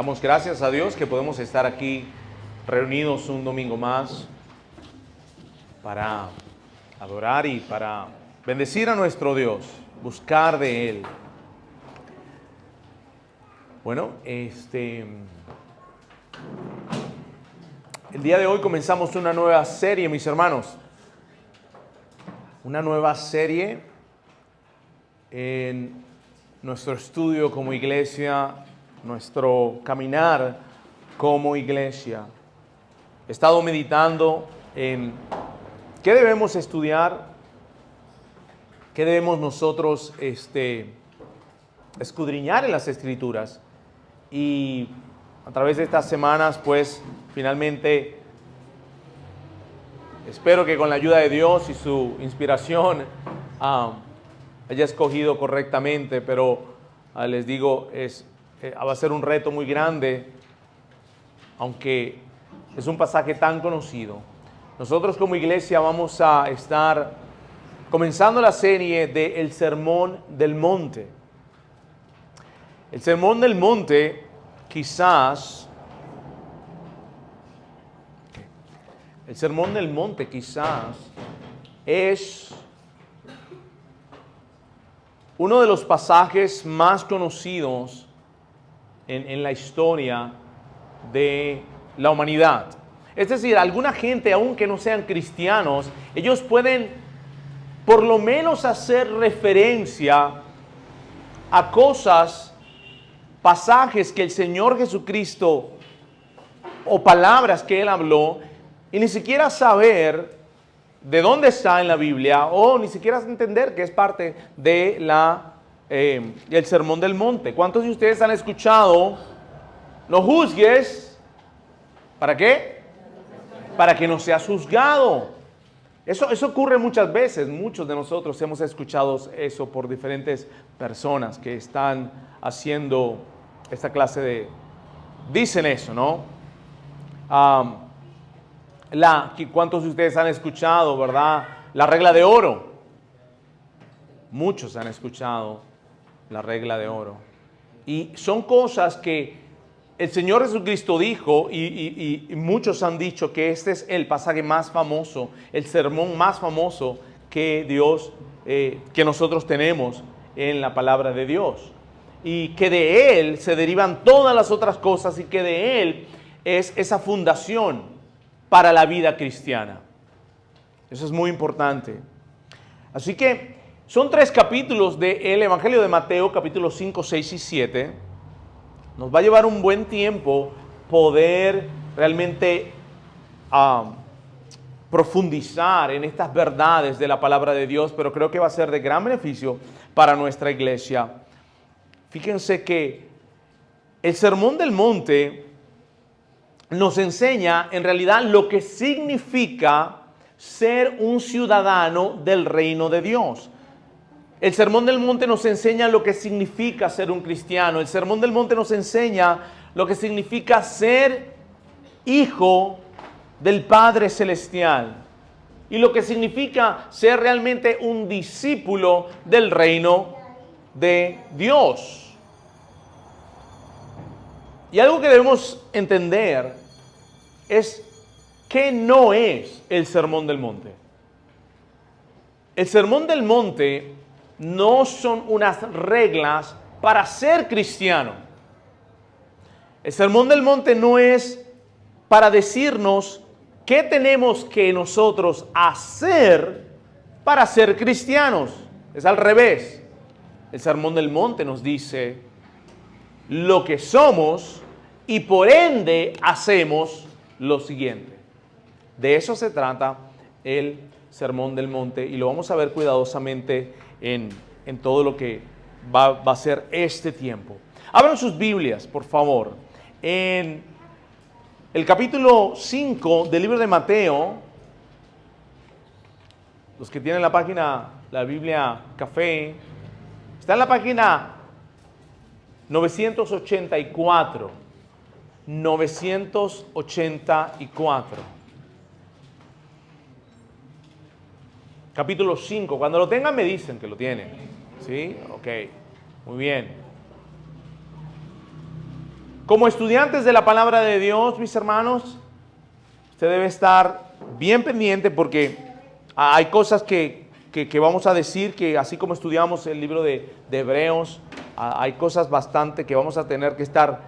Damos gracias a Dios que podemos estar aquí reunidos un domingo más para adorar y para bendecir a nuestro Dios, buscar de Él. Bueno, el día de hoy comenzamos una nueva serie, mis hermanos. Una nueva serie en nuestro estudio como iglesia, nuestro caminar como iglesia. He estado meditando en qué debemos estudiar, qué debemos nosotros escudriñar en las Escrituras. Y a través de estas semanas, pues, finalmente, espero que con la ayuda de Dios y su inspiración haya escogido correctamente, pero les digo, va a ser un reto muy grande, aunque es un pasaje tan conocido. Nosotros como iglesia vamos a estar comenzando la serie de El Sermón del Monte. El Sermón del Monte quizás es uno de los pasajes más conocidos en la historia de la humanidad. Es decir, alguna gente, aunque no sean cristianos, ellos pueden por lo menos hacer referencia a cosas, pasajes que el Señor Jesucristo o palabras que Él habló y ni siquiera saber de dónde está en la Biblia o ni siquiera entender que es parte de el Sermón del Monte. ¿Cuántos de ustedes han escuchado? No juzgues. ¿Para qué? Para que no seas juzgado. Eso ocurre muchas veces. Muchos de nosotros hemos escuchado eso por diferentes personas que están haciendo esta clase de... Dicen eso, ¿no? ¿Cuántos de ustedes han escuchado, verdad? La regla de oro. Muchos han escuchado la regla de oro. Y son cosas que el Señor Jesucristo dijo y muchos han dicho que este es el pasaje más famoso, el sermón más famoso que que nosotros tenemos en la palabra de Dios. Y que de Él se derivan todas las otras cosas y que de Él es esa fundación para la vida cristiana. Eso es muy importante. Así que son 3 capítulos del Evangelio de Mateo, capítulos 5, 6 y 7. Nos va a llevar un buen tiempo poder realmente profundizar en estas verdades de la palabra de Dios, pero creo que va a ser de gran beneficio para nuestra iglesia. Fíjense que el Sermón del Monte nos enseña en realidad lo que significa ser un ciudadano del reino de Dios. El Sermón del Monte nos enseña lo que significa ser un cristiano. El Sermón del Monte nos enseña lo que significa ser hijo del Padre Celestial y lo que significa ser realmente un discípulo del reino de Dios. Y algo que debemos entender es que no es el Sermón del Monte. El Sermón del Monte no son unas reglas para ser cristiano. El Sermón del Monte no es para decirnos qué tenemos que nosotros hacer para ser cristianos. Es al revés. El Sermón del Monte nos dice lo que somos y por ende hacemos lo siguiente. De eso se trata el Sermón del Monte y lo vamos a ver cuidadosamente en todo lo que va a ser este tiempo. Abran sus Biblias, por favor. En el capítulo 5 del libro de Mateo, los que tienen la página, la Biblia Café, está en la página 984. 984. Capítulo 5. Cuando lo tengan me dicen que lo tienen. ¿Sí? Ok. Muy bien. Como estudiantes de la palabra de Dios, mis hermanos, usted debe estar bien pendiente porque hay cosas que vamos a decir que así como estudiamos el libro de Hebreos, hay cosas bastante que vamos a tener que estar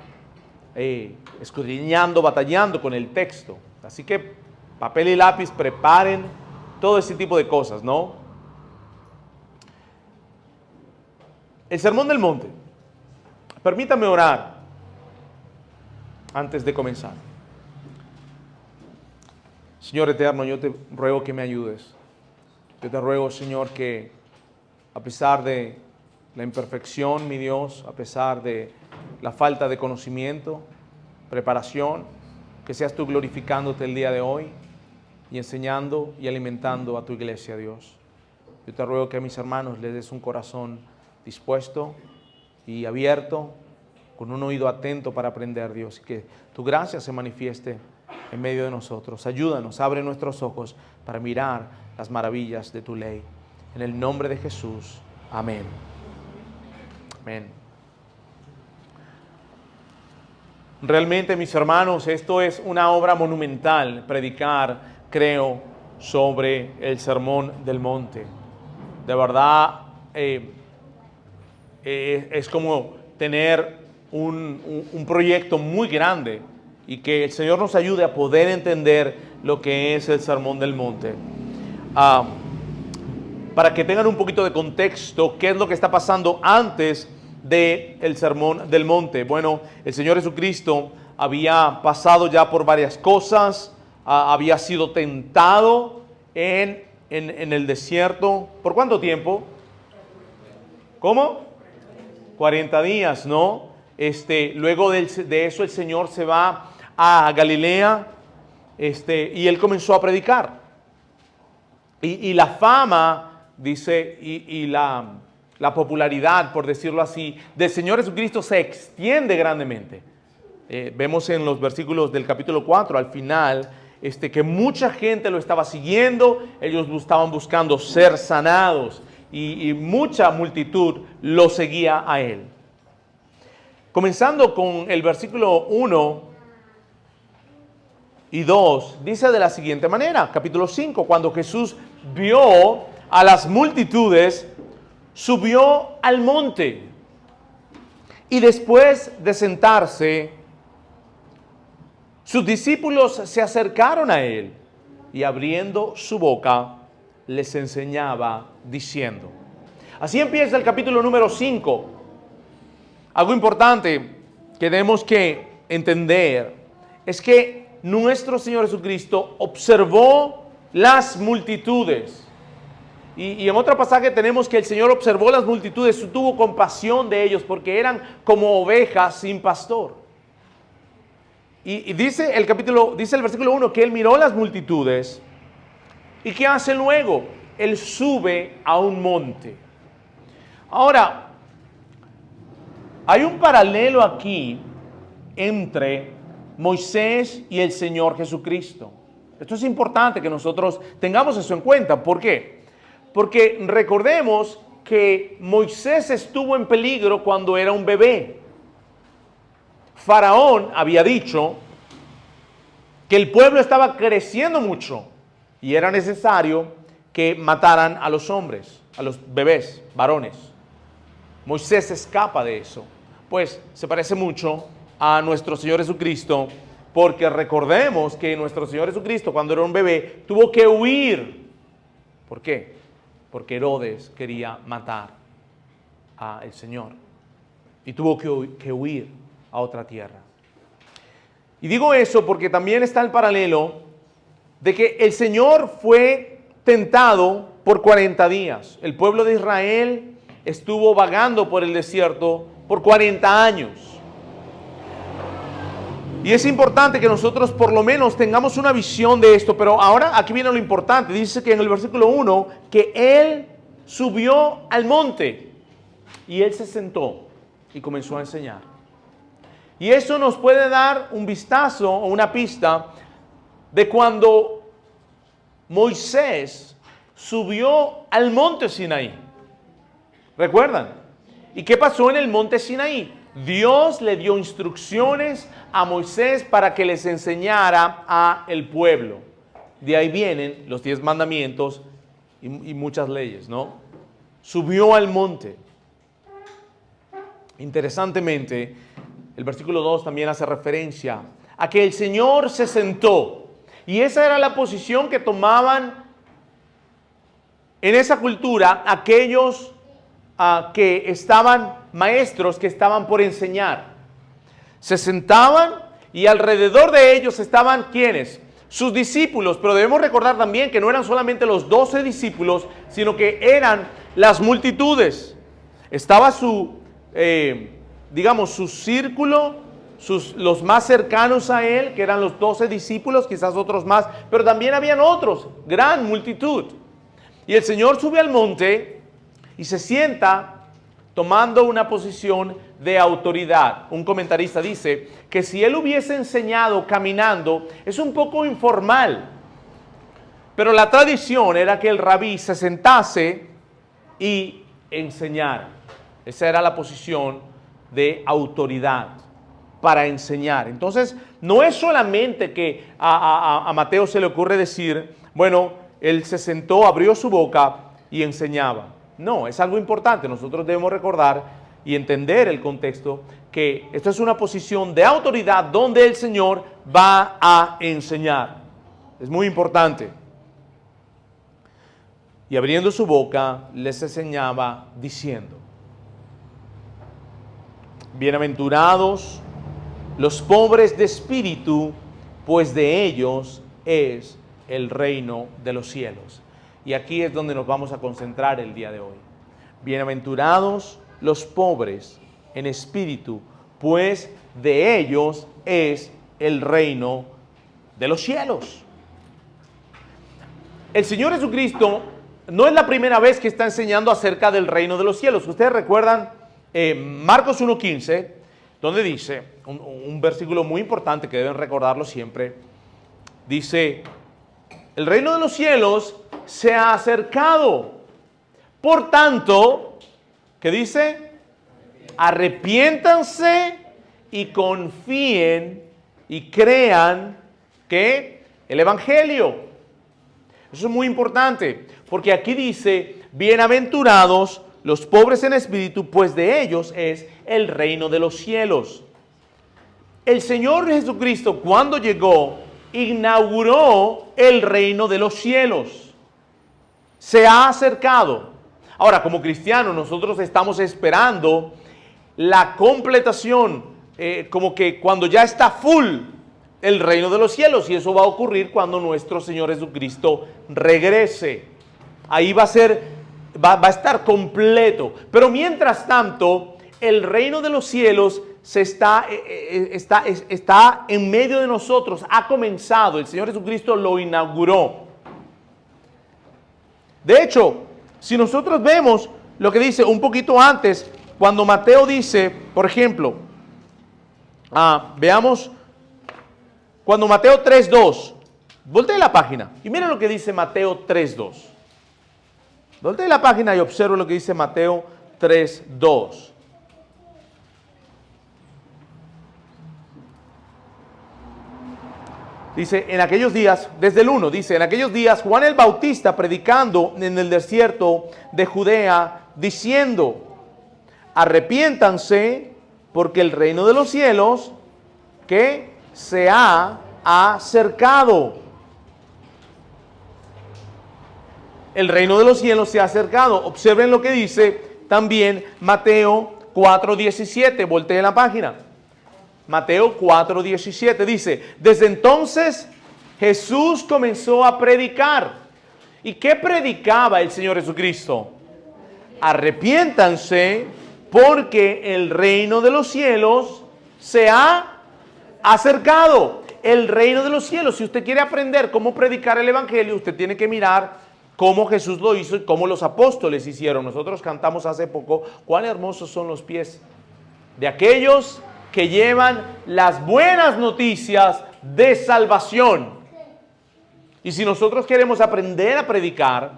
escudriñando, batallando con el texto. Así que papel y lápiz, preparen todo ese tipo de cosas, ¿no? El Sermón del Monte. Permítame orar antes de comenzar. Señor eterno, yo te ruego que me ayudes. Yo te ruego, Señor, que a pesar de la imperfección, mi Dios, a pesar de la falta de conocimiento, preparación, que seas tú glorificándote el día de hoy y enseñando y alimentando a tu iglesia, Dios. Yo te ruego que a mis hermanos les des un corazón dispuesto y abierto, con un oído atento para aprender, Dios, y que tu gracia se manifieste en medio de nosotros. Ayúdanos, abre nuestros ojos para mirar las maravillas de tu ley. En el nombre de Jesús. Amén. Amén. Realmente, mis hermanos, esto es una obra monumental, predicar, creo, sobre el Sermón del Monte. De verdad, es como tener un proyecto muy grande y que el Señor nos ayude a poder entender lo que es el Sermón del Monte. Para que tengan un poquito de contexto, ¿qué es lo que está pasando antes del Sermón del Monte? Bueno, el Señor Jesucristo había pasado ya por varias cosas, había sido tentado en el desierto. ¿Por cuánto tiempo? ¿Cómo? 40 días, ¿no? Luego de eso el Señor se va a Galilea y Él comenzó a predicar. Y la fama, dice, y la popularidad, por decirlo así, del Señor Jesucristo se extiende grandemente. Vemos en los versículos del capítulo 4, al final, que mucha gente lo estaba siguiendo, ellos estaban buscando ser sanados y mucha multitud lo seguía a Él. Comenzando con el versículo 1 y 2, dice de la siguiente manera, capítulo 5, cuando Jesús vio a las multitudes, subió al monte y después de sentarse, sus discípulos se acercaron a Él y abriendo su boca, les enseñaba diciendo. Así empieza el capítulo número 5. Algo importante que tenemos que entender es que nuestro Señor Jesucristo observó las multitudes. Y en otro pasaje tenemos que el Señor observó las multitudes y tuvo compasión de ellos porque eran como ovejas sin pastor. Y dice el versículo 1 que Él miró las multitudes. ¿Y qué hace luego? Él sube a un monte. Ahora, hay un paralelo aquí entre Moisés y el Señor Jesucristo. Esto es importante que nosotros tengamos eso en cuenta. ¿Por qué? Porque recordemos que Moisés estuvo en peligro cuando era un bebé. Faraón había dicho que el pueblo estaba creciendo mucho y era necesario que mataran a los hombres, a los bebés, varones. Moisés escapa de eso. Pues se parece mucho a nuestro Señor Jesucristo, porque recordemos que nuestro Señor Jesucristo, cuando era un bebé, tuvo que huir. ¿Por qué? Porque Herodes quería matar al Señor y tuvo que huir a otra tierra. Y digo eso porque también está el paralelo de que el Señor fue tentado por 40 días. El pueblo de Israel estuvo vagando por el desierto por 40 años. Y es importante que nosotros por lo menos tengamos una visión de esto, pero ahora aquí viene lo importante. Dice que en el versículo 1 que Él subió al monte y Él se sentó y comenzó a enseñar. Y eso nos puede dar un vistazo o una pista de cuando Moisés subió al monte Sinaí. ¿Recuerdan? ¿Y qué pasó en el monte Sinaí? Dios le dio instrucciones a Moisés para que les enseñara a el pueblo. De ahí vienen los 10 mandamientos y muchas leyes, ¿no? Subió al monte. Interesantemente, el versículo 2 también hace referencia a que el Señor se sentó. Y esa era la posición que tomaban en esa cultura aquellos que estaban maestros, que estaban por enseñar. Se sentaban y alrededor de ellos estaban ¿quiénes? Sus discípulos, pero debemos recordar también que no eran solamente los 12 discípulos, sino que eran las multitudes. Estaba su círculo, los más cercanos a él, que eran los 12 discípulos, quizás otros más, pero también habían otros, gran multitud. Y el Señor sube al monte y se sienta tomando una posición de autoridad. Un comentarista dice que si él hubiese enseñado caminando, es un poco informal, pero la tradición era que el rabí se sentase y enseñara. Esa era la posición de autoridad para enseñar. Entonces, no es solamente que a Mateo se le ocurre decir, bueno, él se sentó, abrió su boca y enseñaba. No, es algo importante. Nosotros debemos recordar y entender el contexto que esto es una posición de autoridad donde el Señor va a enseñar. Es muy importante. Y abriendo su boca les enseñaba diciendo: bienaventurados los pobres de espíritu, pues de ellos es el reino de los cielos. Y aquí es donde nos vamos a concentrar el día de hoy. Bienaventurados los pobres en espíritu, pues de ellos es el reino de los cielos. El Señor Jesucristo no es la primera vez que está enseñando acerca del reino de los cielos. Ustedes recuerdan Marcos 1:15, donde dice, un versículo muy importante que deben recordarlo siempre, dice: el reino de los cielos se ha acercado. Por tanto, ¿qué dice? Arrepiéntanse y confíen y crean que el evangelio. Eso es muy importante, porque aquí dice: bienaventurados los pobres en espíritu, pues de ellos es el reino de los cielos. El Señor Jesucristo, cuando llegó, inauguró el reino de los cielos. Se ha acercado. Ahora, como cristianos, nosotros estamos esperando la completación, como que cuando ya está full el reino de los cielos, y eso va a ocurrir cuando nuestro Señor Jesucristo regrese. Ahí va a estar completo. Pero mientras tanto, el reino de los cielos está en medio de nosotros, ha comenzado. El Señor Jesucristo lo inauguró. De hecho, si nosotros vemos lo que dice un poquito antes, cuando Mateo dice, por ejemplo, veamos, cuando Mateo 3:2, voltee la página y miren lo que dice Mateo 3:2. Voltee la página y observe lo que dice Mateo 3:2. Dice, en aquellos días, desde el 1, dice, en aquellos días Juan el Bautista predicando en el desierto de Judea, diciendo: arrepiéntanse, porque el reino de los cielos, que se ha acercado. El reino de los cielos se ha acercado. Observen lo que dice también Mateo 4:17. Volteen la página. Mateo 4:17 dice: desde entonces Jesús comenzó a predicar. ¿Y qué predicaba el Señor Jesucristo? Arrepiéntanse, porque el reino de los cielos se ha acercado. El reino de los cielos. Si usted quiere aprender cómo predicar el evangelio, usted tiene que mirar cómo Jesús lo hizo y cómo los apóstoles hicieron. Nosotros cantamos hace poco: cuán hermosos son los pies de aquellos que llevan las buenas noticias de salvación. Y si nosotros queremos aprender a predicar,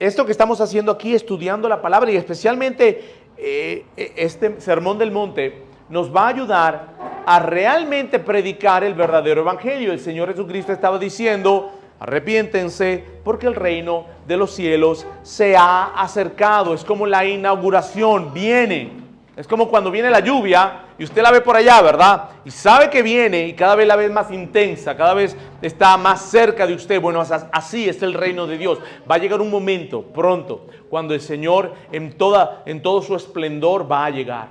esto que estamos haciendo aquí, estudiando la palabra, y especialmente este Sermón del Monte, nos va a ayudar a realmente predicar el verdadero evangelio. El Señor Jesucristo estaba diciendo: arrepiéntense porque el reino de los cielos se ha acercado. Es como la inauguración, viene. Es como cuando viene la lluvia y usted la ve por allá, ¿verdad? Y sabe que viene y cada vez la ve más intensa, cada vez está más cerca de usted. Bueno, así es el reino de Dios. Va a llegar un momento pronto cuando el Señor en todo su esplendor va a llegar.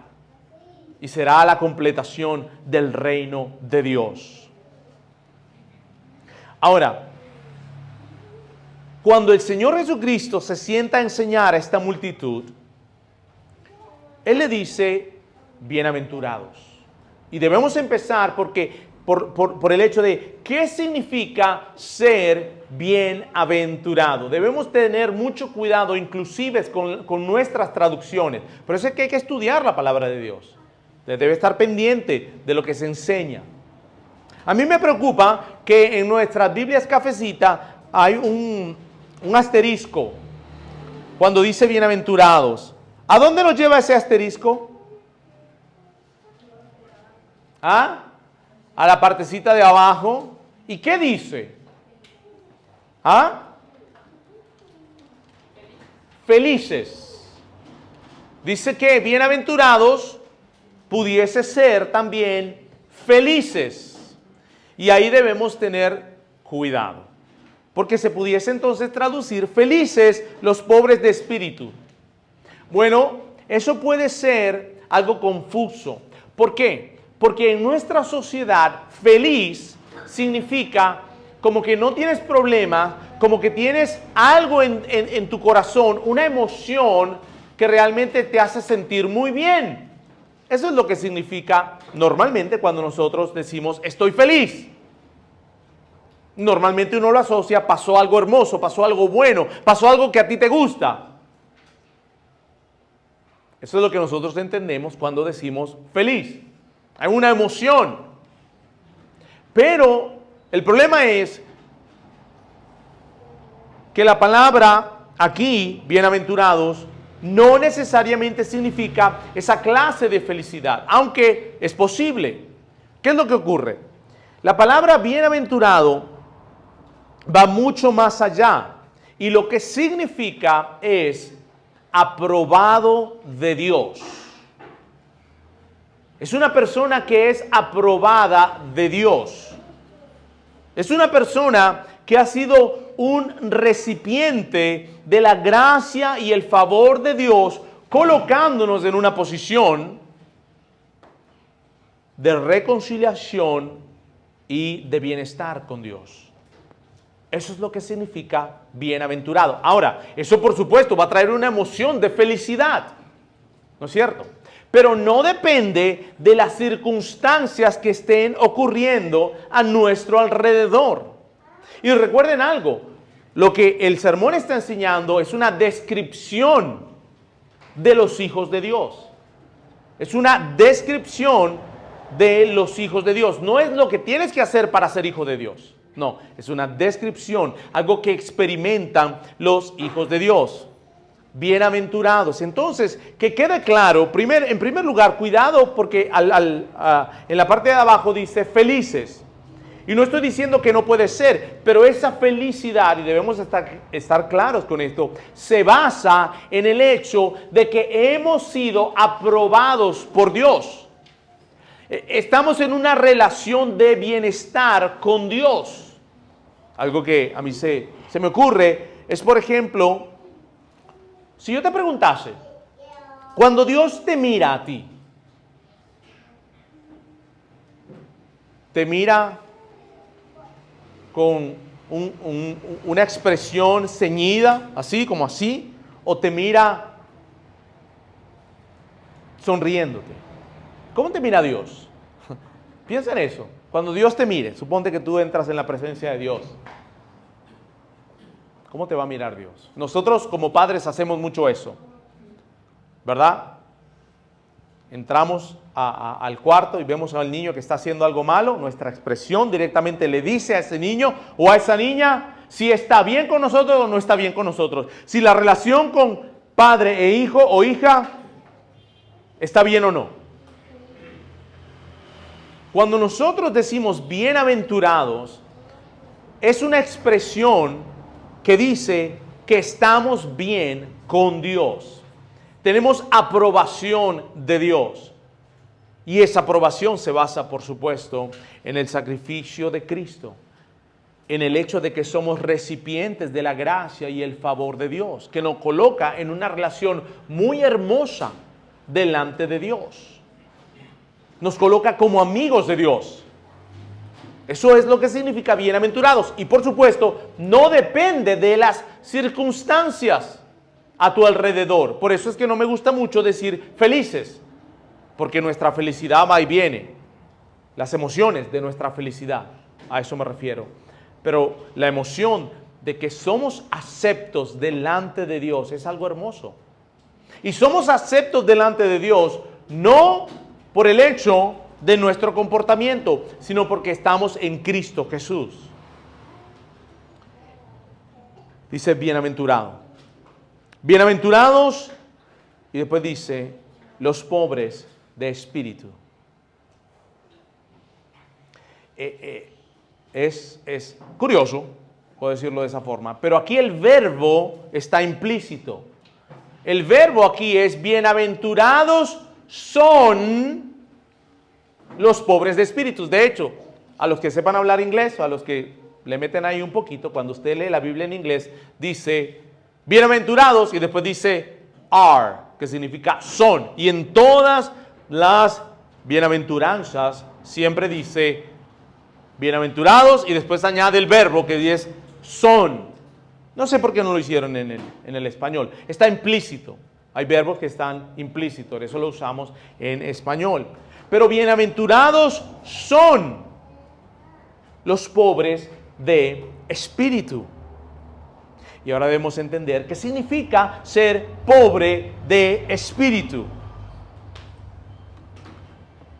Y será la completación del reino de Dios. Ahora, cuando el Señor Jesucristo se sienta a enseñar a esta multitud, Él le dice: bienaventurados. Y debemos empezar por el hecho de qué significa ser bienaventurado. Debemos tener mucho cuidado, inclusive con nuestras traducciones. Por eso es que hay que estudiar la palabra de Dios. Debe estar pendiente de lo que se enseña. A mí me preocupa que en nuestras Biblias Cafecita hay un asterisco cuando dice bienaventurados. ¿A dónde nos lleva ese asterisco? ¿Ah? A la partecita de abajo. ¿Y qué dice? ¿Ah? Felices. Dice que bienaventurados pudiese ser también felices. Y ahí debemos tener cuidado. Porque se pudiese entonces traducir: felices los pobres de espíritu. Bueno, eso puede ser algo confuso. ¿Por qué? Porque en nuestra sociedad, feliz significa como que no tienes problema, como que tienes algo en tu corazón, una emoción que realmente te hace sentir muy bien. Eso es lo que significa normalmente cuando nosotros decimos estoy feliz. Normalmente uno lo asocia: pasó algo hermoso, pasó algo bueno, pasó algo que a ti te gusta. Eso es lo que nosotros entendemos cuando decimos feliz. Hay una emoción. Pero el problema es que la palabra aquí, bienaventurados, no necesariamente significa esa clase de felicidad, aunque es posible. ¿Qué es lo que ocurre? La palabra bienaventurado va mucho más allá, y lo que significa es aprobado de Dios. Es una persona que es aprobada de Dios. Es una persona que ha sido un recipiente de la gracia y el favor de Dios, colocándonos en una posición de reconciliación y de bienestar con Dios. Eso es lo que significa bienaventurado. Ahora, eso por supuesto va a traer una emoción de felicidad, ¿no es cierto? Pero no depende de las circunstancias que estén ocurriendo a nuestro alrededor. Y recuerden algo, lo que el sermón está enseñando es una descripción de los hijos de Dios. Es una descripción de los hijos de Dios. No es lo que tienes que hacer para ser hijo de Dios. No, es una descripción, algo que experimentan los hijos de Dios. Bienaventurados. Entonces, que quede claro, en primer lugar, cuidado porque en la parte de abajo dice felices. Y no estoy diciendo que no puede ser, pero esa felicidad, y debemos estar claros con esto, se basa en el hecho de que hemos sido aprobados por Dios. Estamos en una relación de bienestar con Dios. Algo que a mí se me ocurre es, por ejemplo, si yo te preguntase, cuando Dios te mira a ti, ¿te mira con una expresión ceñida, así como así, o te mira sonriéndote? ¿Cómo te mira Dios? Piensa en eso. Cuando Dios te mire, suponte que tú entras en la presencia de Dios. ¿Cómo te va a mirar Dios? Nosotros como padres hacemos mucho eso, ¿verdad? Entramos al cuarto y vemos al niño que está haciendo algo malo. Nuestra expresión directamente le dice a ese niño o a esa niña si está bien con nosotros o no está bien con nosotros. Si la relación con padre e hijo o hija está bien o no. Cuando nosotros decimos bienaventurados, es una expresión que dice que estamos bien con Dios. Tenemos aprobación de Dios. Y esa aprobación se basa, por supuesto, en el sacrificio de Cristo, en el hecho de que somos recipientes de la gracia y el favor de Dios, que nos coloca en una relación muy hermosa delante de Dios. Nos coloca como amigos de Dios. Eso es lo que significa bienaventurados. Y por supuesto, no depende de las circunstancias a tu alrededor. Por eso es que no me gusta mucho decir felices, porque nuestra felicidad va y viene. Las emociones de nuestra felicidad, a eso me refiero. Pero la emoción de que somos aceptos delante de Dios es algo hermoso. Y somos aceptos delante de Dios no por el hecho de nuestro comportamiento, sino porque estamos en Cristo Jesús. Dice bienaventurado. Bienaventurados, y después dice los pobres de espíritu. Es curioso, puedo decirlo de esa forma, pero aquí el verbo está implícito. El verbo aquí es bienaventurados son los pobres de espíritus. De hecho, a los que sepan hablar inglés o a los que le meten ahí un poquito, cuando usted lee la Biblia en inglés, dice bienaventurados y después dice are, que significa son. Y en todas las bienaventuranzas siempre dice bienaventurados y después añade el verbo que es son. No sé por qué no lo hicieron en el español. Está implícito. Hay verbos que están implícitos, eso lo usamos en español. Pero bienaventurados son los pobres de espíritu. Y ahora debemos entender qué significa ser pobre de espíritu.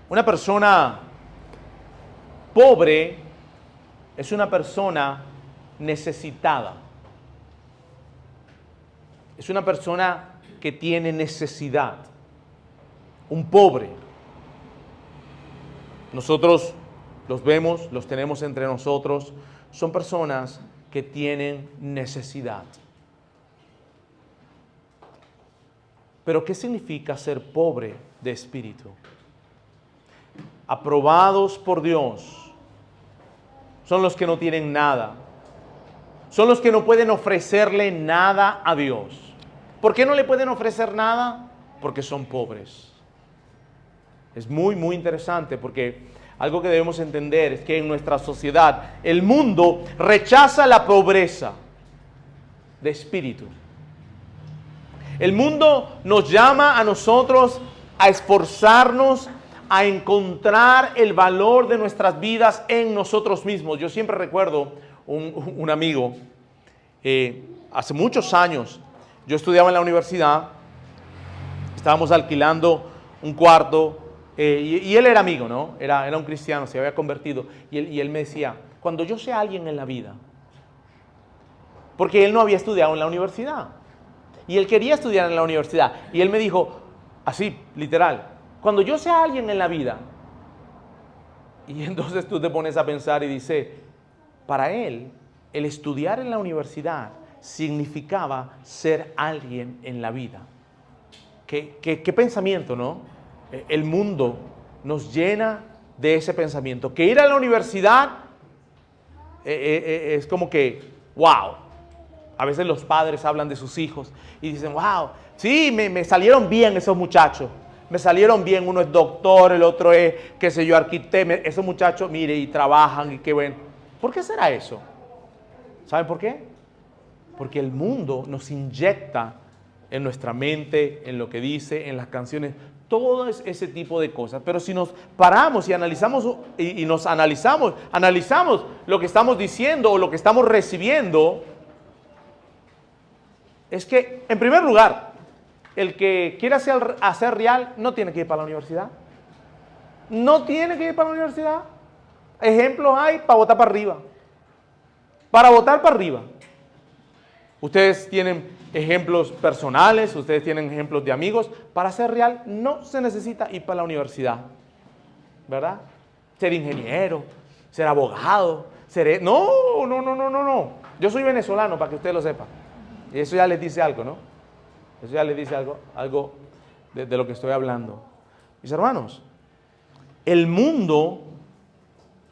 Una persona pobre es una persona necesitada. Es una persona que tiene necesidad. Un pobre. Nosotros los vemos, los tenemos entre nosotros. Son personas que tienen necesidad. Pero ¿qué significa ser pobre de espíritu? Aprobados por Dios. Son los que no tienen nada. Son los que no pueden ofrecerle nada a Dios. ¿Por qué no le pueden ofrecer nada? Porque son pobres. Es muy, muy interesante porque algo que debemos entender es que en nuestra sociedad el mundo rechaza la pobreza de espíritu. El mundo nos llama a nosotros a esforzarnos, a encontrar el valor de nuestras vidas en nosotros mismos. Yo siempre recuerdo un amigo, hace muchos años, yo estudiaba en la universidad, estábamos alquilando un cuarto, y él era amigo, ¿no? Era un cristiano, se había convertido. Y él me decía, cuando yo sea alguien en la vida, porque él no había estudiado en la universidad. Y él quería estudiar en la universidad. Y él me dijo, así, literal, cuando yo sea alguien en la vida. Y entonces tú te pones a pensar y dices, para él, el estudiar en la universidad significaba ser alguien en la vida. ¿Qué pensamiento, no? El mundo nos llena de ese pensamiento. Que ir a la universidad es como que, wow. A veces los padres hablan de sus hijos y dicen, wow, sí, me salieron bien esos muchachos. Me salieron bien, uno es doctor, el otro es, qué sé yo, arquitecto. Esos muchachos, mire, y trabajan y qué bueno. ¿Por qué será eso? ¿Saben por qué? Porque el mundo nos inyecta en nuestra mente, en lo que dice, en las canciones, todo ese tipo de cosas. Pero si nos paramos y analizamos analizamos lo que estamos diciendo o lo que estamos recibiendo, es que, en primer lugar, el que quiera hacer real no tiene que ir para la universidad. No tiene que ir para la universidad. Ejemplos hay para votar para arriba. Para votar para arriba. Ustedes tienen ejemplos personales, ustedes tienen ejemplos de amigos. Para ser real no se necesita ir para la universidad, ¿verdad? ser ingeniero, ser abogado, ser... No, no, no, no, no, no. Yo soy venezolano, para que usted lo sepa. Y eso ya les dice algo, ¿no? Eso ya les dice algo de lo que estoy hablando. Mis hermanos, el mundo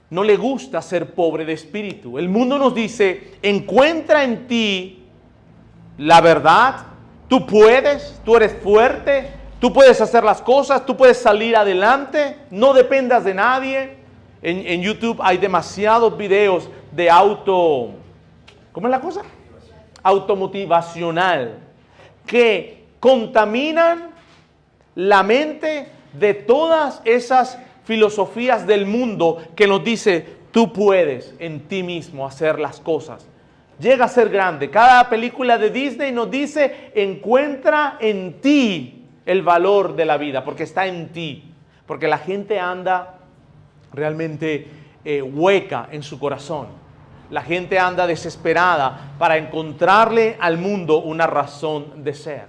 no le gusta ser pobre de espíritu. El mundo nos dice, encuentra en ti la verdad, tú puedes, tú eres fuerte, tú puedes hacer las cosas, tú puedes salir adelante, no dependas de nadie. En YouTube hay demasiados videos de ¿cómo es la cosa? Automotivacional, que contaminan la mente de todas esas filosofías del mundo que nos dice, tú puedes en ti mismo hacer las cosas. Llega a ser grande. Cada película de Disney nos dice, encuentra en ti el valor de la vida, porque está en ti. Porque la gente anda realmente hueca en su corazón. La gente anda desesperada para encontrarle al mundo una razón de ser.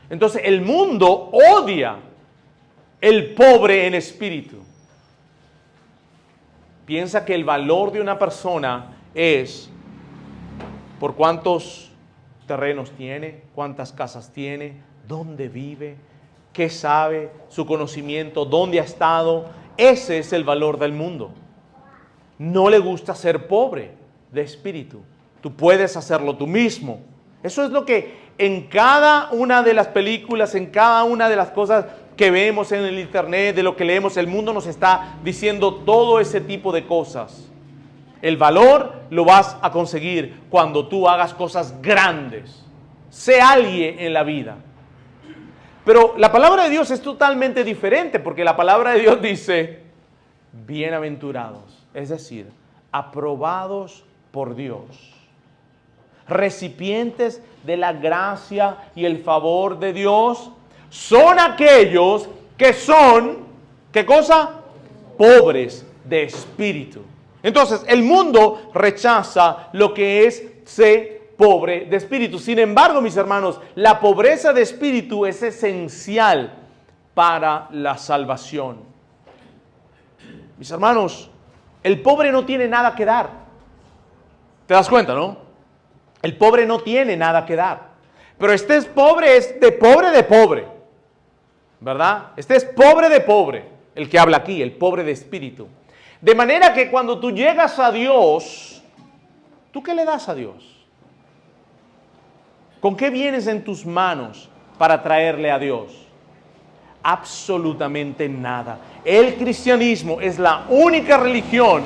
Entonces el mundo odia el pobre en espíritu. Piensa que el valor de una persona es por cuántos terrenos tiene, cuántas casas tiene, dónde vive, qué sabe, su conocimiento, dónde ha estado. Ese es el valor del mundo. No le gusta ser pobre de espíritu. Tú puedes hacerlo tú mismo. Eso es lo que en cada una de las películas, en cada una de las cosas que vemos en el internet, de lo que leemos, el mundo nos está diciendo todo ese tipo de cosas. El valor lo vas a conseguir cuando tú hagas cosas grandes. Sé alguien en la vida. Pero la palabra de Dios es totalmente diferente, porque la palabra de Dios dice, bienaventurados, es decir, aprobados por Dios, recipientes de la gracia y el favor de Dios, son aquellos que son, ¿qué cosa? Pobres de espíritu. Entonces, el mundo rechaza lo que es ser pobre de espíritu. Sin embargo, mis hermanos, la pobreza de espíritu es esencial para la salvación. Mis hermanos, el pobre no tiene nada que dar. ¿Te das cuenta, no? El pobre no tiene nada que dar. Pero este es pobre de pobre. ¿Verdad? Este es pobre de pobre, el que habla aquí, el pobre de espíritu. De manera que cuando tú llegas a Dios, ¿tú qué le das a Dios? ¿Con qué vienes en tus manos para traerle a Dios? Absolutamente nada. El cristianismo es la única religión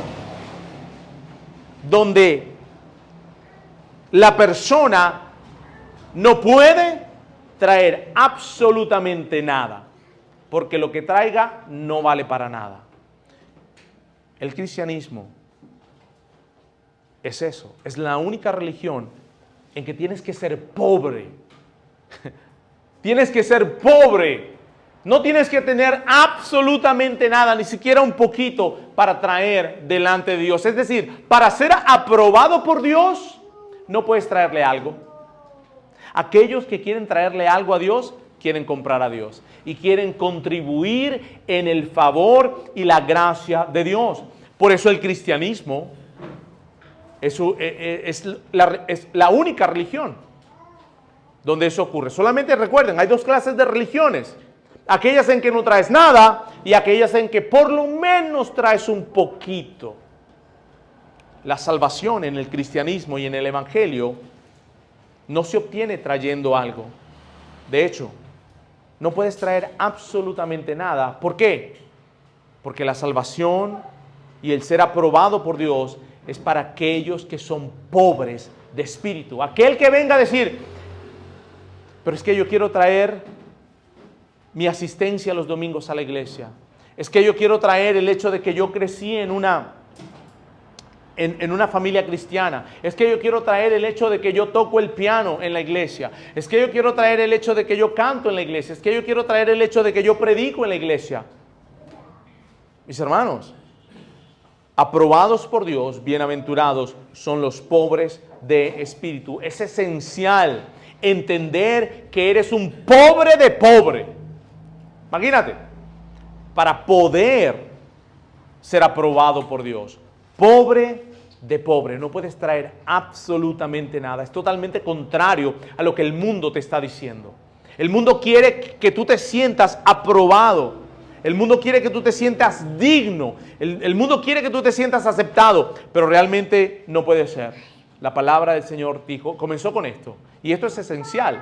donde la persona no puede traer absolutamente nada, porque lo que traiga no vale para nada. El cristianismo es eso, es la única religión en que tienes que ser pobre. Tienes que ser pobre. No tienes que tener absolutamente nada, ni siquiera un poquito, para traer delante de Dios. Es decir, para ser aprobado por Dios, no puedes traerle algo. Aquellos que quieren traerle algo a Dios, quieren comprar a Dios y quieren contribuir en el favor y la gracia de Dios. Por eso el cristianismo es la única religión donde eso ocurre. Solamente recuerden, hay dos clases de religiones. Aquellas en que no traes nada y aquellas en que por lo menos traes un poquito. La salvación en el cristianismo y en el evangelio no se obtiene trayendo algo. De hecho, no puedes traer absolutamente nada. ¿Por qué? Porque la salvación y el ser aprobado por Dios es para aquellos que son pobres de espíritu. Aquel que venga a decir, pero es que yo quiero traer mi asistencia los domingos a la iglesia. Es que yo quiero traer el hecho de que yo crecí en una familia cristiana. Es que yo quiero traer el hecho de que yo toco el piano en la iglesia. Es que yo quiero traer el hecho de que yo canto en la iglesia. Es que yo quiero traer el hecho de que yo predico en la iglesia. Mis hermanos, aprobados por Dios, bienaventurados son los pobres de espíritu. Es esencial entender que eres un pobre de pobre. Imagínate, para poder ser aprobado por Dios. Pobre de pobre, no puedes traer absolutamente nada. Es totalmente contrario a lo que el mundo te está diciendo. El mundo quiere que tú te sientas aprobado. El mundo quiere que tú te sientas digno. El mundo quiere que tú te sientas aceptado, pero realmente no puede ser. La palabra del Señor comenzó con esto. Y esto es esencial,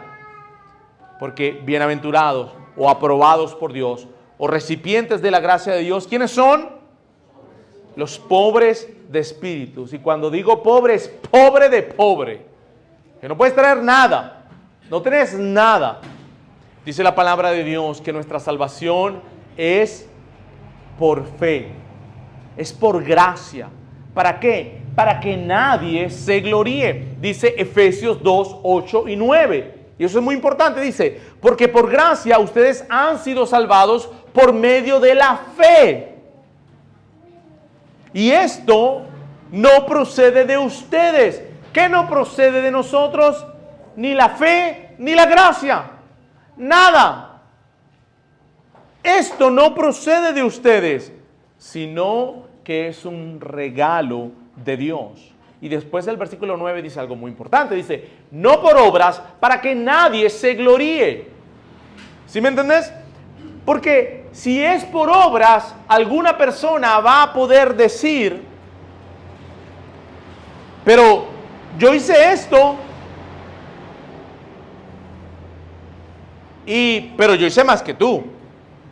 porque bienaventurados o aprobados por Dios o recipientes de la gracia de Dios, ¿quiénes son? Los pobres de espíritus. Y cuando digo pobre, es pobre de pobre. Que no puedes traer nada. No tenés nada. Dice la palabra de Dios que nuestra salvación es por fe. Es por gracia. ¿Para qué? Para que nadie se gloríe. Dice Efesios 2, 8 y 9. Y eso es muy importante. Dice, porque por gracia ustedes han sido salvados por medio de la fe. Y esto no procede de ustedes. ¿Qué no procede de nosotros? Ni la fe, ni la gracia. Nada. Esto no procede de ustedes, sino que es un regalo de Dios. Y después el versículo 9 dice algo muy importante. Dice, no por obras para que nadie se gloríe. ¿Sí me entendés? Porque si es por obras, alguna persona va a poder decir, pero yo hice esto, pero yo hice más que tú.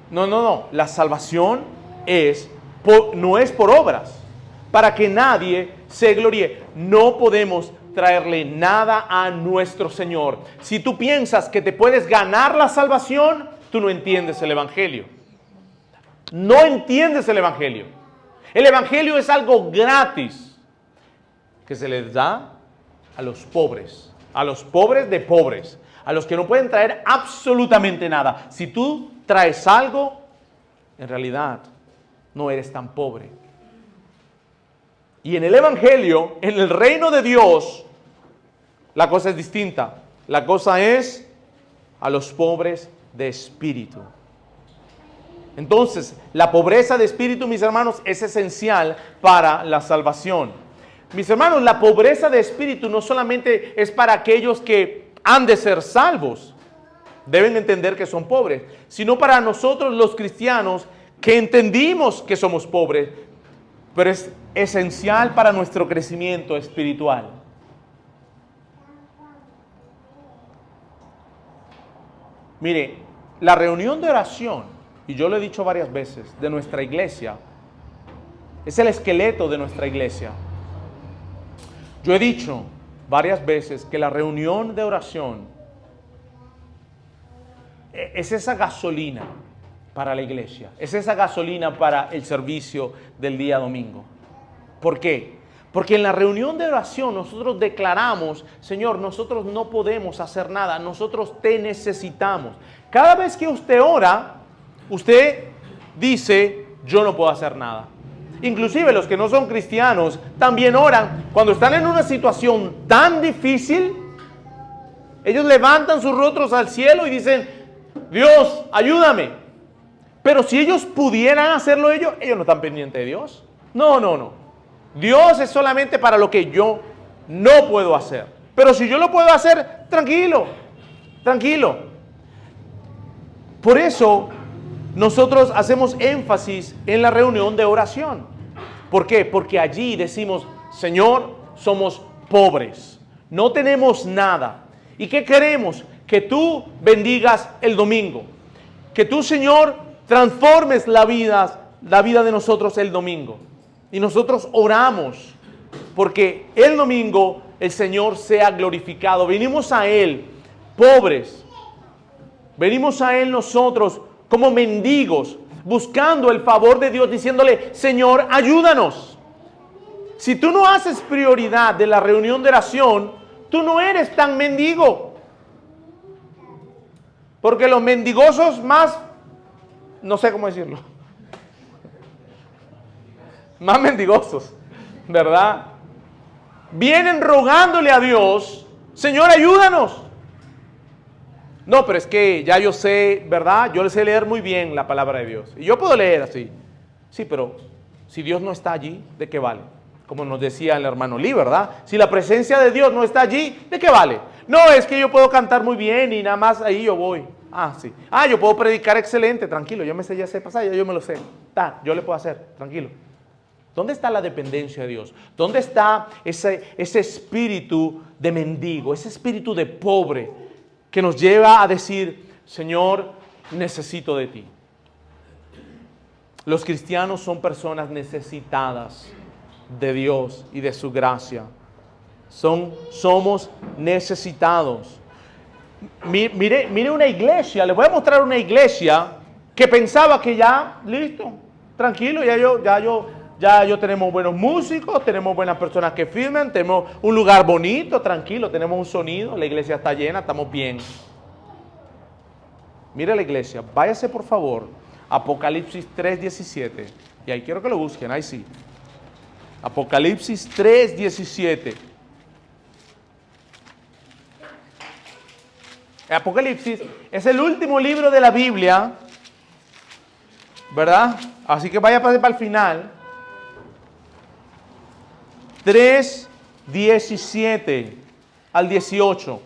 No. La salvación no es por obras, para que nadie se gloríe. No podemos traerle nada a nuestro Señor. Si tú piensas que te puedes ganar la salvación, tú no entiendes el Evangelio. No entiendes el Evangelio. El Evangelio es algo gratis que se les da a los pobres de pobres, a los que no pueden traer absolutamente nada. Si tú traes algo, en realidad no eres tan pobre. Y en el Evangelio, en el reino de Dios, la cosa es distinta. La cosa es a los pobres de espíritu. Entonces, la pobreza de espíritu, mis hermanos, es esencial para la salvación. Mis hermanos, la pobreza de espíritu no solamente es para aquellos que han de ser salvos, deben entender que son pobres, sino para nosotros los cristianos que entendimos que somos pobres, pero es esencial para nuestro crecimiento espiritual. Mire, la reunión de oración, y yo lo he dicho varias veces, de nuestra iglesia, es el esqueleto de nuestra iglesia. Yo he dicho varias veces que la reunión de oración es esa gasolina para la iglesia, es esa gasolina para el servicio del día domingo. ¿Por qué? Porque en la reunión de oración nosotros declaramos, Señor, nosotros no podemos hacer nada, nosotros te necesitamos. Cada vez que usted ora, usted dice, yo no puedo hacer nada. Inclusive los que no son cristianos también oran. Cuando están en una situación tan difícil, ellos levantan sus rostros al cielo y dicen, Dios, ayúdame. Pero si ellos pudieran hacerlo ellos no están pendientes de Dios. No. Dios es solamente para lo que yo no puedo hacer. Pero si yo lo puedo hacer, tranquilo. Por eso nosotros hacemos énfasis en la reunión de oración. ¿Por qué? Porque allí decimos, Señor, somos pobres, no tenemos nada. ¿Y qué queremos? Que tú bendigas el domingo. Que tú, Señor, transformes la vida de nosotros el domingo. Y nosotros oramos porque el domingo el Señor sea glorificado. Venimos a Él pobres. Venimos a Él nosotros como mendigos, buscando el favor de Dios, diciéndole, Señor, ayúdanos. Si tú no haces prioridad de la reunión de oración, tú no eres tan mendigo. Porque los mendigosos más, no sé cómo decirlo, más mendigosos, ¿verdad? Vienen rogándole a Dios, Señor, ayúdanos. No, pero es que ya yo sé, ¿verdad? Yo sé leer muy bien la palabra de Dios. Y yo puedo leer así. Sí, pero Si Dios no está allí, ¿de qué vale? Como nos decía el hermano Lee, ¿verdad? Si la presencia de Dios no está allí, ¿de qué vale? No, es que yo puedo cantar muy bien y nada más ahí yo voy. Ah, sí. Ah, yo puedo predicar excelente, tranquilo, yo me sé ya ese pasaje, ya yo me lo sé. Yo le puedo hacer, tranquilo. ¿Dónde está la dependencia de Dios? ¿Dónde está ese espíritu de mendigo, ese espíritu de pobre que nos lleva a decir, Señor, necesito de ti? Los cristianos son personas necesitadas de Dios y de su gracia. Somos necesitados. Mire una iglesia, les voy a mostrar una iglesia que pensaba que ya, listo, tranquilo, ya yo tenemos buenos músicos, tenemos buenas personas que firman, tenemos un lugar bonito, tranquilo, tenemos un sonido, la iglesia está llena, estamos bien. Mire la iglesia, váyase por favor, Apocalipsis 3:17, y ahí quiero que lo busquen, ahí sí. Apocalipsis 3:17. Apocalipsis es el último libro de la Biblia, ¿verdad? Así que vaya para el final. 3:17 al 18.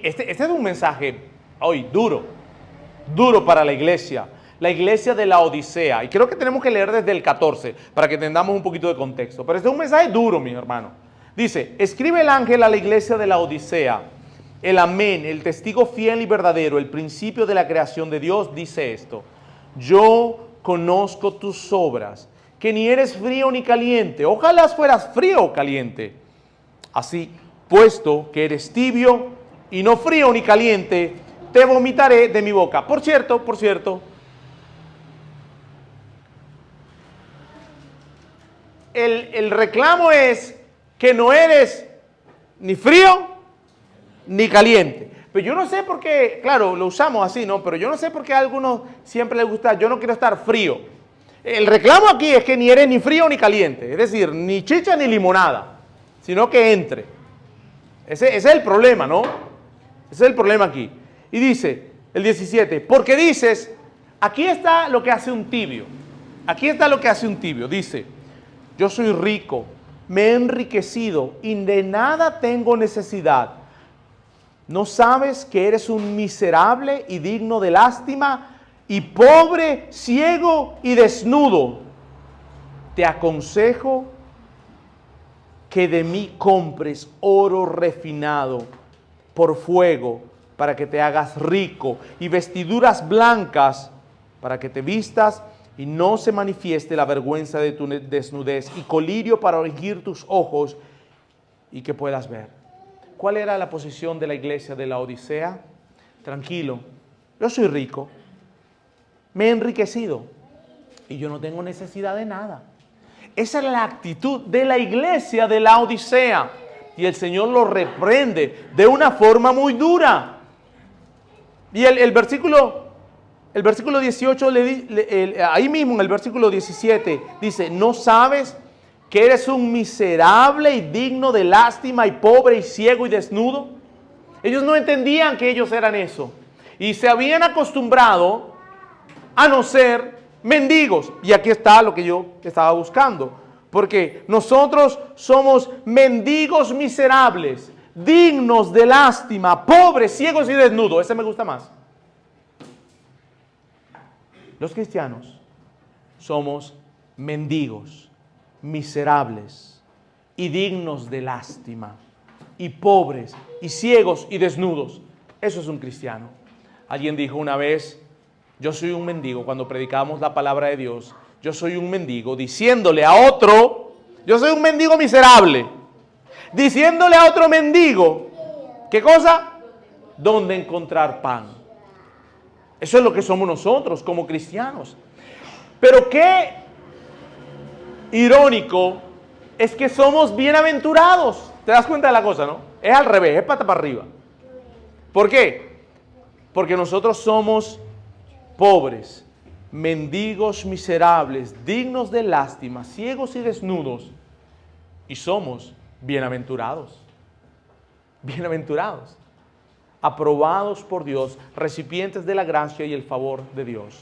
Este es un mensaje hoy duro para la iglesia de la Odisea. Y creo que tenemos que leer desde el 14 para que entendamos un poquito de contexto. Pero este es un mensaje duro, mi hermano. Dice, escribe el ángel a la iglesia de la Odisea, el amén, el testigo fiel y verdadero, el principio de la creación de Dios, dice esto: yo conozco tus obras, que ni eres frío ni caliente. Ojalá fueras frío o caliente. Así, puesto que eres tibio y no frío ni caliente, te vomitaré de mi boca. Por cierto, el reclamo es que no eres ni frío ni caliente. Pero yo no sé por qué, claro, lo usamos así, ¿no? Pero yo no sé por qué a algunos siempre les gusta, yo no quiero estar frío. El reclamo aquí es que ni eres ni frío ni caliente, es decir, ni chicha ni limonada, sino que entre. Ese es el problema, ¿no? Ese es el problema aquí. Y dice, el 17, porque dices, aquí está lo que hace un tibio. Aquí está lo que hace un tibio. Dice, yo soy rico, me he enriquecido y de nada tengo necesidad. ¿No sabes que eres un miserable y digno de lástima y pobre, ciego y desnudo? Te aconsejo que de mí compres oro refinado por fuego para que te hagas rico, y vestiduras blancas para que te vistas y no se manifieste la vergüenza de tu desnudez, y colirio para ungir tus ojos y que puedas ver. ¿Cuál era la posición de la iglesia de la Odisea? Tranquilo, yo soy rico, me he enriquecido y yo no tengo necesidad de nada. Esa es la actitud de la iglesia de la Odisea. Y el Señor lo reprende de una forma muy dura. Y el versículo 18, ahí mismo en el versículo 17, dice, ¿no sabes que eres un miserable y digno de lástima y pobre y ciego y desnudo? Ellos no entendían que ellos eran eso. Y se habían acostumbrado a no ser mendigos. Y aquí está lo que yo estaba buscando. Porque nosotros somos mendigos miserables, dignos de lástima, pobres, ciegos y desnudos. Ese me gusta más. Los cristianos somos mendigos, miserables y dignos de lástima, y pobres y ciegos y desnudos. Eso es un cristiano. Alguien dijo una vez, yo soy un mendigo cuando predicamos la palabra de Dios. Yo soy un mendigo diciéndole a otro, yo soy un mendigo miserable, diciéndole a otro mendigo, ¿qué cosa? ¿Dónde encontrar pan? Eso es lo que somos nosotros como cristianos. Pero qué irónico es que somos bienaventurados. ¿Te das cuenta de la cosa, no? Es al revés, es pata para arriba. ¿Por qué? Porque nosotros somos pobres, mendigos miserables, dignos de lástima, ciegos y desnudos, y somos bienaventurados. Bienaventurados, aprobados por Dios, recipientes de la gracia y el favor de Dios.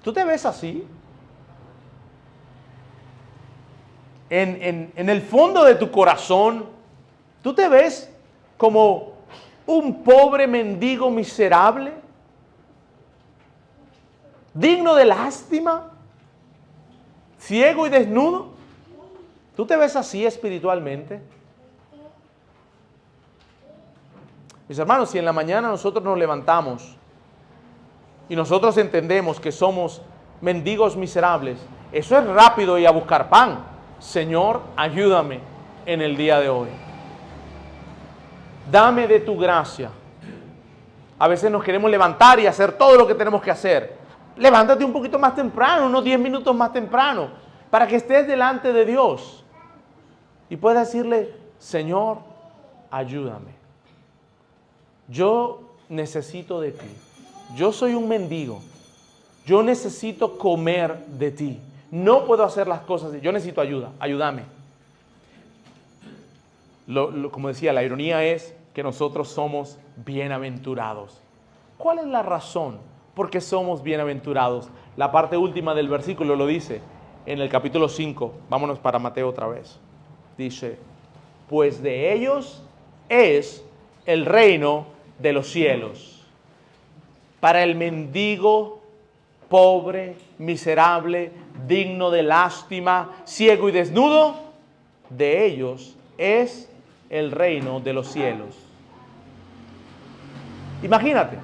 ¿Tú te ves así? En el fondo de tu corazón, ¿tú te ves como un pobre mendigo miserable? ¿Digno de lástima? ¿Ciego y desnudo? ¿Tú te ves así espiritualmente? Mis hermanos, si en la mañana nosotros nos levantamos y nosotros entendemos que somos mendigos miserables, eso es rápido y a buscar pan. Señor, ayúdame en el día de hoy. Dame de tu gracia. A veces nos queremos levantar y hacer todo lo que tenemos que hacer. Levántate un poquito más temprano, unos 10 minutos más temprano, para que estés delante de Dios y puedas decirle, Señor, ayúdame. Yo necesito de ti. Yo soy un mendigo. Yo necesito comer de ti. No puedo hacer las cosas. Yo necesito ayuda. Ayúdame. Como decía, la ironía es que nosotros somos bienaventurados. ¿Cuál es la razón por qué somos bienaventurados? La parte última del versículo lo dice en el capítulo 5. Vámonos para Mateo otra vez. Dice, pues de ellos es el reino de los cielos. Para el mendigo, pobre, miserable, digno de lástima, ciego y desnudo, de ellos es el reino de los cielos. Imagínate,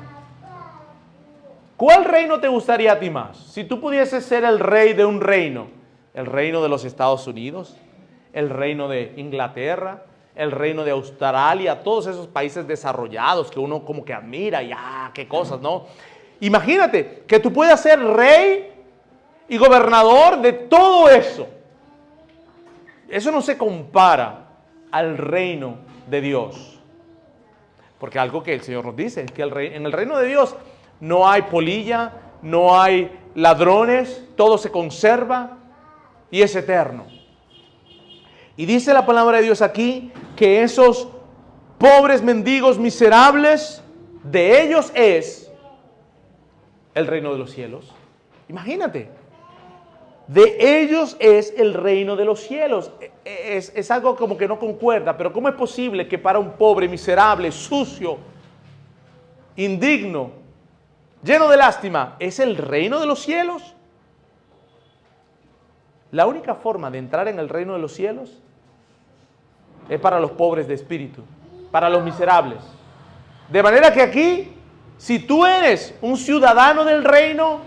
¿cuál reino te gustaría a ti más? Si tú pudieses ser el rey de un reino, el reino de los Estados Unidos, el reino de Inglaterra, el reino de Australia, todos esos países desarrollados que uno como que admira y qué cosas, ¿no? Imagínate que tú puedas ser rey y gobernador de todo eso. Eso no se compara al reino de Dios. Porque algo que el Señor nos dice es que en el reino de Dios no hay polilla, no hay ladrones, todo se conserva y es eterno. Y dice la palabra de Dios aquí que esos pobres mendigos miserables, de ellos es el reino de los cielos. Imagínate, de ellos es el reino de los cielos. Es algo como que no concuerda, pero ¿cómo es posible que para un pobre, miserable, sucio, indigno, lleno de lástima, es el reino de los cielos? La única forma de entrar en el reino de los cielos es para los pobres de espíritu, para los miserables. De manera que aquí, si tú eres un ciudadano del reino,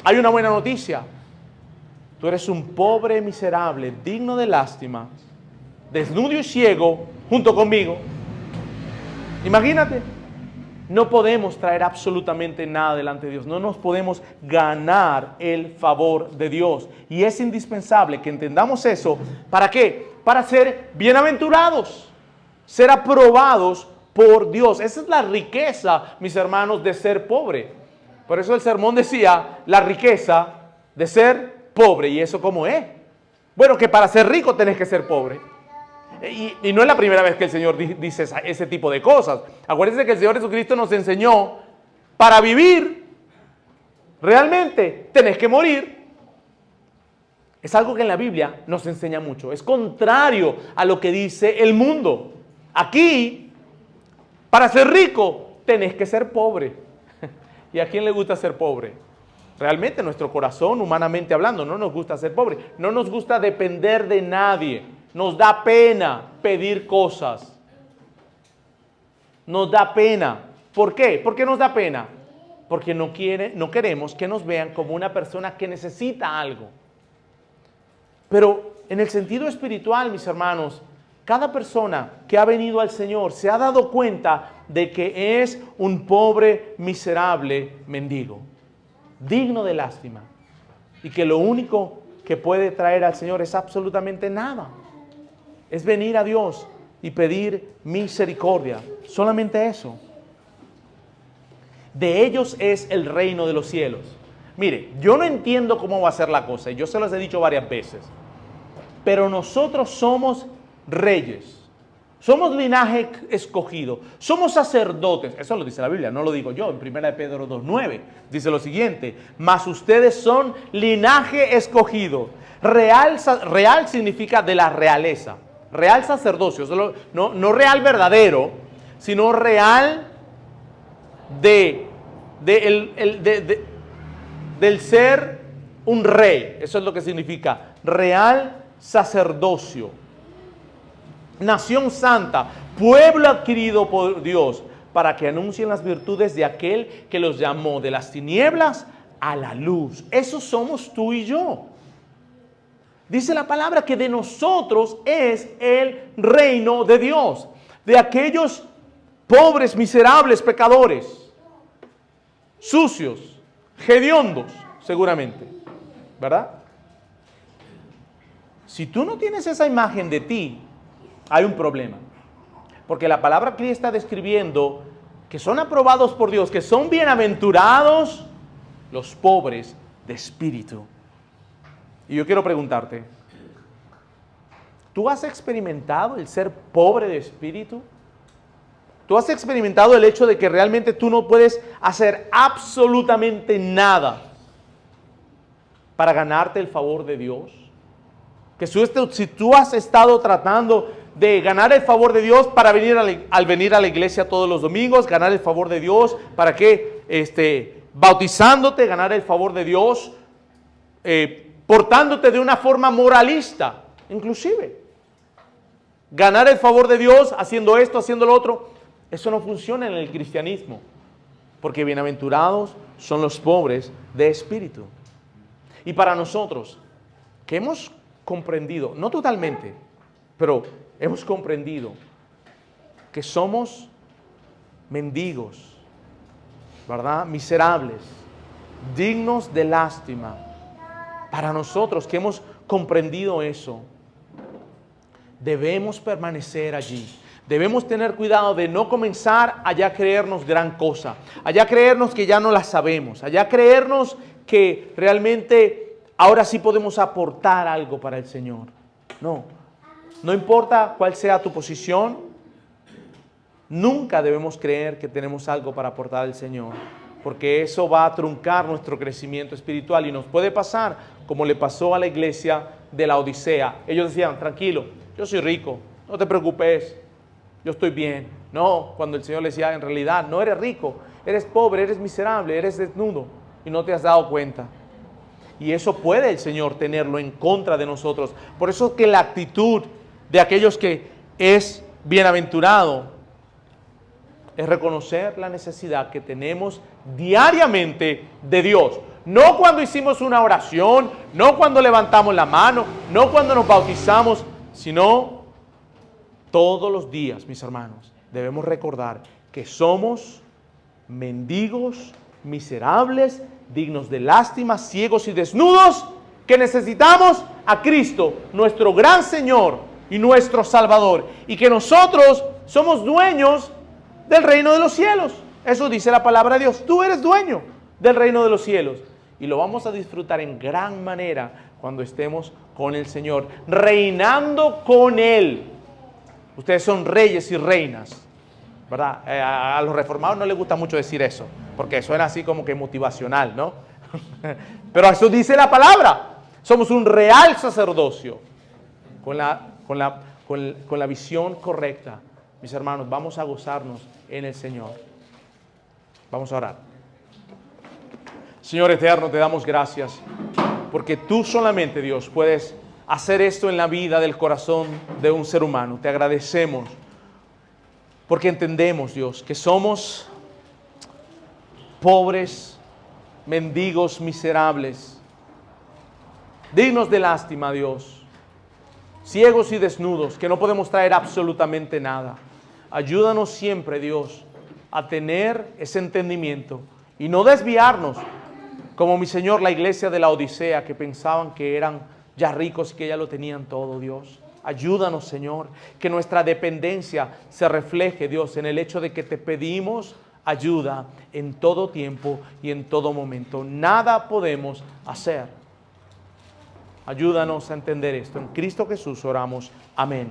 hay una buena noticia. Tú eres un pobre miserable, digno de lástima, desnudo y ciego, junto conmigo. Imagínate, no podemos traer absolutamente nada delante de Dios. No nos podemos ganar el favor de Dios. Y es indispensable que entendamos eso. ¿Para qué? Para ser bienaventurados, ser aprobados por Dios. Esa es la riqueza, mis hermanos, de ser pobre. Por eso el sermón decía, la riqueza de ser pobre. ¿Y eso cómo es? Bueno, que para ser rico tenés que ser pobre. Y no es la primera vez que el Señor dice ese tipo de cosas. Acuérdense que el Señor Jesucristo nos enseñó, para vivir, realmente tenés que morir. Es algo que en la Biblia nos enseña mucho. Es contrario a lo que dice el mundo. Aquí, para ser rico, tenés que ser pobre. ¿Y a quién le gusta ser pobre? Realmente nuestro corazón, humanamente hablando, no nos gusta ser pobre. No nos gusta depender de nadie. Nos da pena pedir cosas. Nos da pena. ¿Por qué? ¿Por qué nos da pena? Porque no queremos que nos vean como una persona que necesita algo. Pero en el sentido espiritual, mis hermanos, cada persona que ha venido al Señor se ha dado cuenta de que es un pobre, miserable mendigo, digno de lástima, y que lo único que puede traer al Señor es absolutamente nada. Es venir a Dios y pedir misericordia, solamente eso. de ellos es el reino de los cielos. Mire, yo no entiendo cómo va a ser la cosa, y yo se los he dicho varias veces, pero nosotros somos reyes, somos linaje escogido, somos sacerdotes. Eso lo dice la Biblia, no lo digo yo. En 1 de Pedro 2:9 dice lo siguiente: mas ustedes son linaje escogido. Real significa de la realeza, real sacerdocio, no real verdadero, sino real del ser un rey. Eso es lo que significa real sacerdocio. Nación santa, pueblo adquirido por Dios, para que anuncien las virtudes de aquel que los llamó de las tinieblas a la luz. Eso somos tú y yo. Dice la palabra que de nosotros es el reino de Dios, de aquellos pobres, miserables, pecadores, sucios, hediondos, seguramente, ¿verdad? Si tú no tienes esa imagen de ti, hay un problema. Porque la palabra aquí está describiendo que son aprobados por Dios, que son bienaventurados los pobres de espíritu. Y yo quiero preguntarte, ¿tú has experimentado el ser pobre de espíritu? ¿Tú has experimentado el hecho de que realmente tú no puedes hacer absolutamente nada para ganarte el favor de Dios? Que si tú has estado tratando de ganar el favor de Dios para venir al venir a la iglesia todos los domingos, ganar el favor de Dios, ¿para qué? Bautizándote, ganar el favor de Dios, portándote de una forma moralista, inclusive. Ganar el favor de Dios haciendo esto, haciendo lo otro. Eso no funciona en el cristianismo. Porque bienaventurados son los pobres de espíritu. Y para nosotros, que hemos comprendido, no totalmente, pero hemos comprendido que somos mendigos, ¿verdad? Miserables, dignos de lástima. Para nosotros que hemos comprendido eso, debemos permanecer allí. Debemos tener cuidado de no comenzar a ya creernos gran cosa, a ya creernos que ya no la sabemos, a ya creernos que realmente ahora sí podemos aportar algo para el Señor. No importa cuál sea tu posición, nunca debemos creer que tenemos algo para aportar al Señor, porque eso va a truncar nuestro crecimiento espiritual y nos puede pasar como le pasó a la iglesia de la Odisea. Ellos decían, tranquilo, yo soy rico, no te preocupes, yo estoy bien. No, cuando el Señor les decía, en realidad no eres rico, eres pobre, eres miserable, eres desnudo y no te has dado cuenta. Y eso puede el Señor tenerlo en contra de nosotros. Por eso que la actitud de aquellos que es bienaventurado es reconocer la necesidad que tenemos diariamente de Dios. No cuando hicimos una oración, no cuando levantamos la mano, no cuando nos bautizamos, sino todos los días, mis hermanos, debemos recordar que somos mendigos, miserables, dignos de lástima, ciegos y desnudos, que necesitamos a Cristo, nuestro gran Señor y nuestro Salvador, y que nosotros somos dueños del reino de los cielos. Eso dice la palabra de Dios. Tú eres dueño del reino de los cielos y lo vamos a disfrutar en gran manera cuando estemos con el Señor, reinando con Él. Ustedes son reyes y reinas, ¿verdad? A los reformados no les gusta mucho decir eso, porque suena así como que motivacional, ¿no? Pero eso dice la palabra. Somos un real sacerdocio con la visión correcta. Mis hermanos, vamos a gozarnos en el Señor. Vamos a orar. Señor eterno, te damos gracias porque tú solamente, Dios, puedes hacer esto en la vida del corazón de un ser humano. Te agradecemos porque entendemos, Dios, que somos pobres, mendigos, miserables, dignos de lástima, Dios, ciegos y desnudos, que no podemos traer absolutamente nada. Ayúdanos siempre, Dios, a tener ese entendimiento y no desviarnos, como mi Señor, la iglesia de la Odisea, que pensaban que eran ya ricos y que ya lo tenían todo, Dios. Ayúdanos, Señor, que nuestra dependencia se refleje, Dios, en el hecho de que te pedimos ayuda en todo tiempo y en todo momento. Nada podemos hacer. Ayúdanos a entender esto. En Cristo Jesús oramos. Amén.